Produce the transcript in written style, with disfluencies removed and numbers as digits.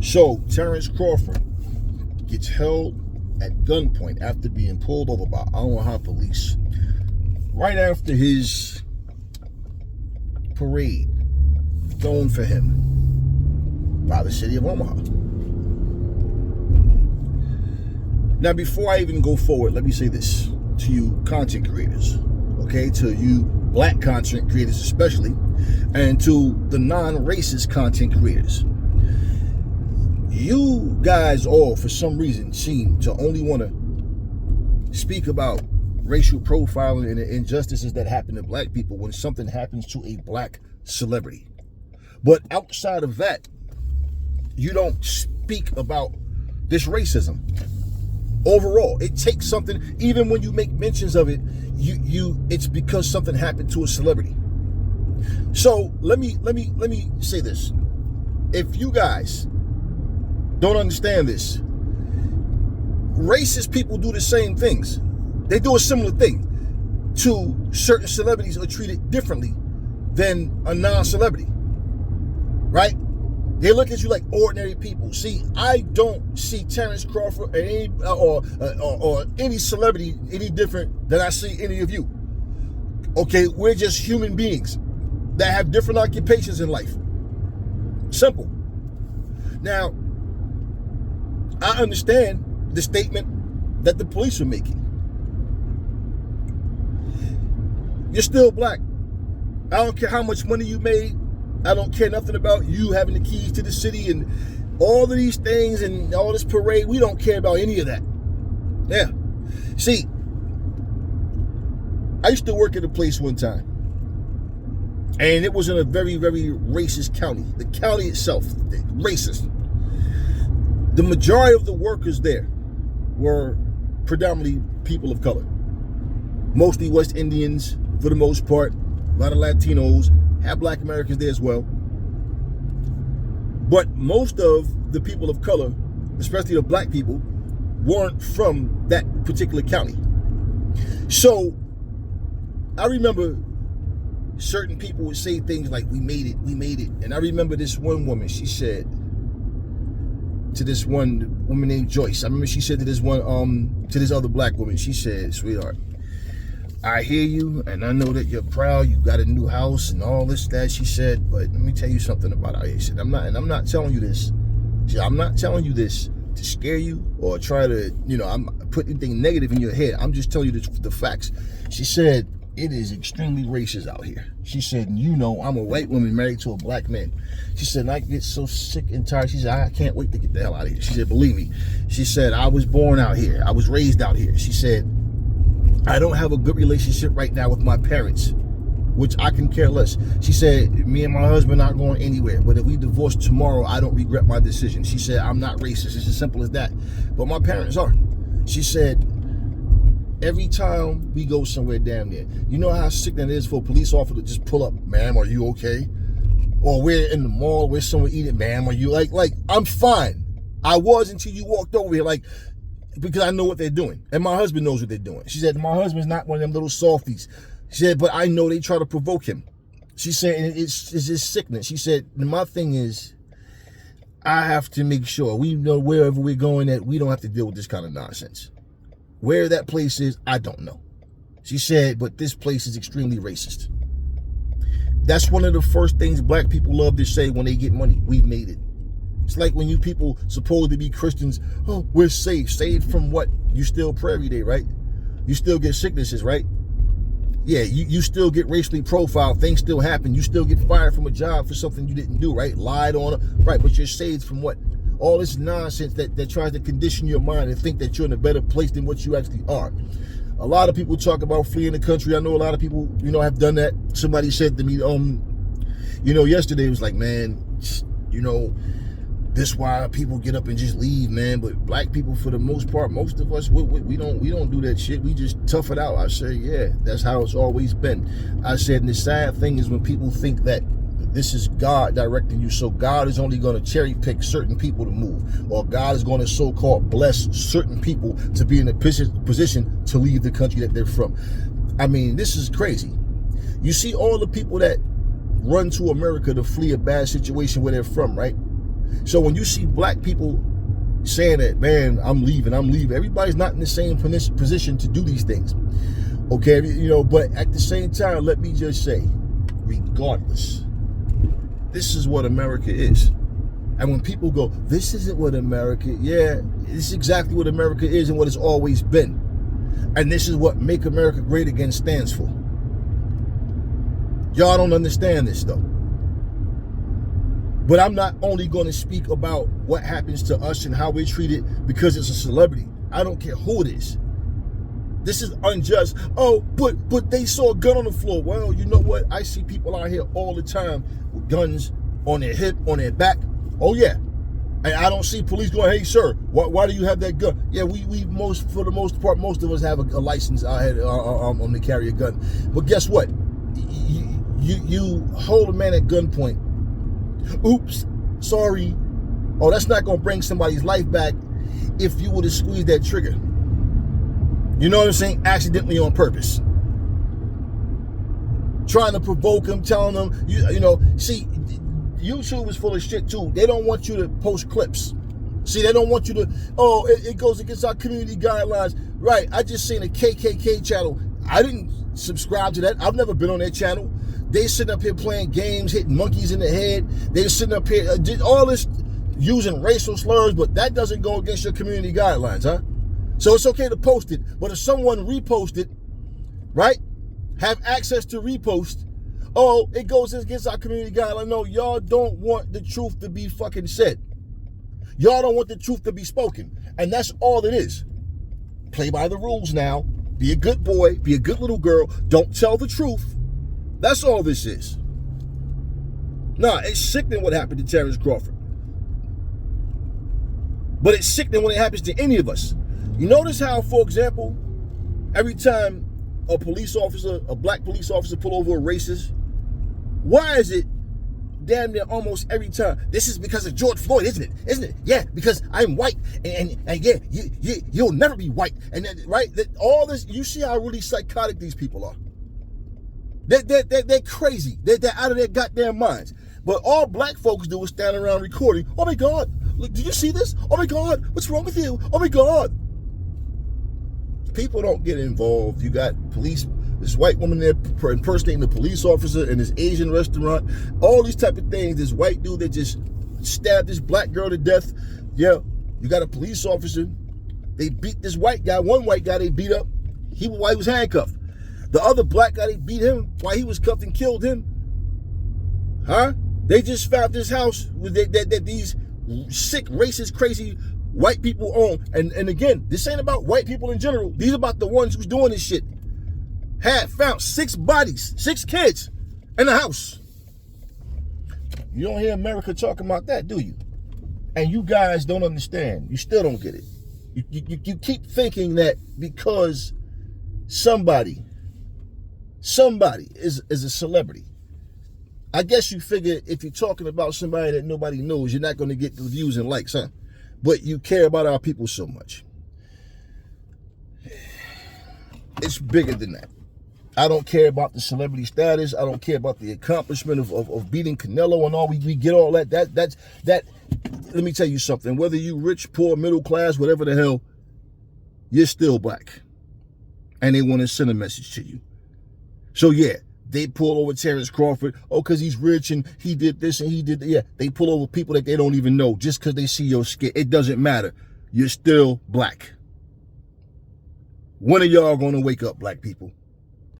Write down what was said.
So Terrence Crawford gets held at gunpoint after being pulled over by Omaha police right after his parade thrown for him by the city of Omaha. Now, before I even go forward, let me say this to you content creators, okay? To you black content creators especially, and to the non-racist content creators. You guys all, for some reason, seem to only want to speak about racial profiling and the injustices that happen to black people when something happens to a black celebrity. But outside of that, you don't speak about this racism. Overall, it takes something, even when you make mentions of it, it's because something happened to a celebrity. So let me say this. If you guys don't understand this, racist people do the same things. They do a similar thing to certain celebrities are treated differently than a non-celebrity, right? They look at you like ordinary people. See, I don't see Terrence Crawford or any celebrity any different than I see any of you. Okay, we're just human beings that have different occupations in life. Simple. Now, I understand the statement that the police are making. You're still black. I don't care how much money you made. I don't care nothing about you having the keys to the city and all of these things and all this parade. We don't care about any of that. Yeah. See, I used to work at a place one time, and it was in a very, very racist county. The county itself, racist. The majority of the workers there were predominantly people of color. Mostly West Indians, for the most part. A lot of Latinos. Have black Americans there as well. But most of the people of color, especially the black people, weren't from that particular county. So I remember certain people would say things like, we made it. And I remember this one woman, she said to this one woman named Joyce, I remember she said to this one, to this other black woman, she said, sweetheart, I hear you, and I know that you're proud. You got a new house and all this, that. She said, but let me tell you something about it. She said, I'm not telling you this. She said, I'm not telling you this to scare you or try to, I'm putting anything negative in your head. I'm just telling you the facts. She said, it is extremely racist out here. She said, I'm a white woman married to a black man. She said, and I get so sick and tired. She said, I can't wait to get the hell out of here. She said, believe me. She said, I was born out here. I was raised out here. She said, I don't have a good relationship right now with my parents, which I can care less. She said, me and my husband aren't going anywhere, but if we divorce tomorrow, I don't regret my decision. She said, I'm not racist. It's as simple as that. But my parents are. She said, every time we go somewhere damn near, you know how sick that is for a police officer to just pull up, ma'am, are you okay? Or we're in the mall, we're somewhere eating, ma'am, are you like, I'm fine. I was until you walked over here, because I know what they're doing. And my husband knows what they're doing. She said, my husband's not one of them little softies. She said, but I know they try to provoke him. She said, and it's just sickness. She said, my thing is, I have to make sure we know wherever we're going that we don't have to deal with this kind of nonsense. Where that place is, I don't know. She said, but this place is extremely racist. That's one of the first things black people love to say when they get money. We've made it. It's like when you people supposed to be Christians, oh, we're saved. Saved from what? You still pray every day, right? You still get sicknesses, right? Yeah, you still get racially profiled. Things still happen. You still get fired from a job for something you didn't do, right? Lied on, right? But you're saved from what? All this nonsense that tries to condition your mind and think that you're in a better place than what you actually are. A lot of people talk about fleeing the country. I know a lot of people, have done that. Somebody said to me, yesterday, it was like, man, this why people get up and just leave, man. But black people, for the most part, most of us, we don't do that shit. We just tough it out. I said, yeah, that's how it's always been. I said, and the sad thing is when people think that this is God directing you, so God is only going to cherry pick certain people to move, or God is going to so-called bless certain people to be in a position to leave the country that they're from. I mean, this is crazy. You see all the people that run to America to flee a bad situation where they're from, right? So when you see black people saying that, man, I'm leaving, everybody's not in the same position to do these things. Okay, but at the same time, let me just say, regardless, this is what America is. And when people go, this isn't what America, yeah, this is exactly what America is and what it's always been. And this is what Make America Great Again stands for. Y'all don't understand this though. But I'm not only going to speak about what happens to us and how we're treated because it's a celebrity. I don't care who it is. This is unjust. Oh, but they saw a gun on the floor. Well, you know what? I see people out here all the time with guns on their hip, on their back. Oh yeah. And I don't see police going, hey sir, why do you have that gun? Yeah, we for the most part, most of us have a license out here to carry a gun. But guess what? You hold a man at gunpoint. Oops, sorry. Oh, that's not gonna bring somebody's life back if you would have squeezed that trigger. You know what I'm saying? Accidentally on purpose. Trying to provoke him, telling them, see, YouTube is full of shit too. They don't want you to post clips. See, they don't want you to, it goes against our community guidelines. Right, I just seen a KKK channel. I didn't subscribe to that. I've never been on their channel. They sitting up here playing games, hitting monkeys in the head. They're sitting up here, did all this using racial slurs, but that doesn't go against your community guidelines, huh? So it's okay to post it, but if someone repost it, right, have access to repost, it goes against our community guidelines. No, y'all don't want the truth to be fucking said. Y'all don't want the truth to be spoken. And that's all it is. Play by the rules now. Be a good boy. Be a good little girl. Don't tell the truth. That's all this is. Nah, it's sickening what happened to Terrence Crawford. But it's sickening when it happens to any of us. You notice how, for example, every time a black police officer pull over a racist, why is it damn near almost every time? This is because of George Floyd, isn't it? Isn't it? Yeah, because I'm white, and yeah, you'll never be white, and then, right? All this, you see how really psychotic these people are. They're crazy. They're out of their goddamn minds. But all black folks do is stand around recording. Oh my God, look, did you see this? Oh my God, what's wrong with you? Oh my God. People don't get involved. You got police, this white woman there impersonating the police officer in this Asian restaurant, all these type of things. This white dude that just stabbed this black girl to death. Yeah, you got a police officer. They beat this white guy. One white guy they beat up while he was handcuffed. The other black guy, they beat him while he was cuffed and killed him. Huh? They just found this house that these sick, racist, crazy white people own. And again, this ain't about white people in general. These are about the ones who's doing this shit. Had found 6 bodies, 6 kids in the house. You don't hear America talking about that, do you? And you guys don't understand. You still don't get it. You keep thinking that because somebody is a celebrity. I guess you figure if you're talking about somebody that nobody knows, you're not going to get the views and likes, huh? But you care about our people so much. It's bigger than that. I don't care about the celebrity status. I don't care about the accomplishment of beating Canelo and all. We get all that. That. Let me tell you something. Whether you rich, poor, middle class, whatever the hell, you're still black. And they want to send a message to you. So yeah, they pull over Terrence Crawford. Oh, because he's rich and he did this and he did that. Yeah, they pull over people that they don't even know just because they see your skin. It doesn't matter. You're still black. When are y'all going to wake up, black people?